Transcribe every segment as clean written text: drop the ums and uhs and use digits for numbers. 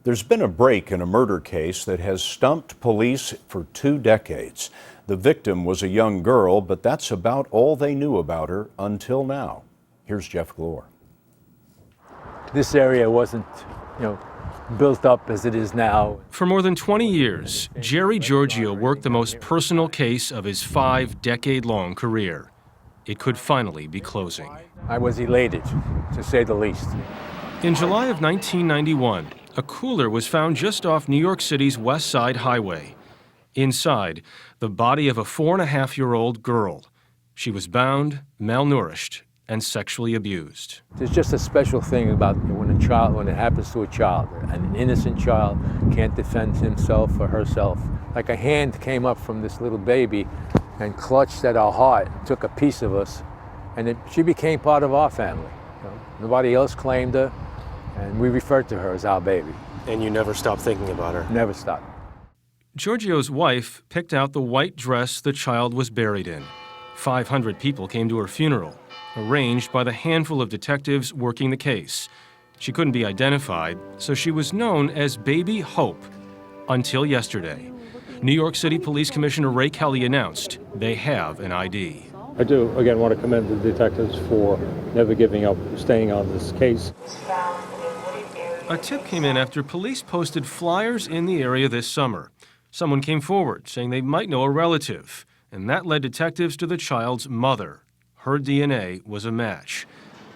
There's been a break in a murder case that has stumped police for 2 decades. The victim was a young girl, but that's about all they knew about her until now. Here's Jeff Glor. This area wasn't, built up as it is now. For more than 20 years, Jerry Giorgio worked the most personal case of his 5-decade-long career. It could finally be closing. I was elated, to say the least. In July of 1991, a cooler was found just off New York City's West Side Highway. Inside, the body of a 4.5-year-old girl. She was bound, malnourished, and sexually abused. There's just a special thing about when it happens to a child, an innocent child can't defend himself or herself. Like a hand came up from this little baby and clutched at our heart, took a piece of us, and she became part of our family. Nobody else claimed her, and we referred to her as our baby. And you never stopped thinking about her? Never stopped. Giorgio's wife picked out the white dress the child was buried in. 500 people came to her funeral, arranged by the handful of detectives working the case. She couldn't be identified, so she was known as Baby Hope until yesterday. New York City Police Commissioner Ray Kelly announced they have an ID. I do, again, want to commend the detectives for never giving up, staying on this case. A tip came in after police posted flyers in the area this summer. Someone came forward saying they might know a relative, and that led detectives to the child's mother. Her DNA was a match.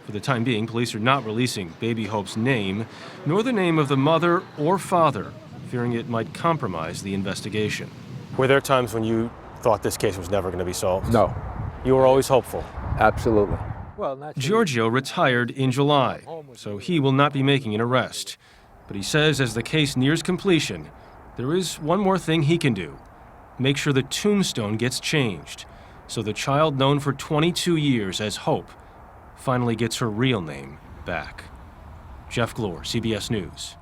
For the time being, police are not releasing Baby Hope's name, nor the name of the mother or father, fearing it might compromise the investigation. Were there times when you thought this case was never going to be solved? No. You were always hopeful? Absolutely. Giorgio retired in July, so he will not be making an arrest. But he says as the case nears completion, there is one more thing he can do. Make sure the tombstone gets changed, so the child known for 22 years as Hope finally gets her real name back. Jeff Glor, CBS News.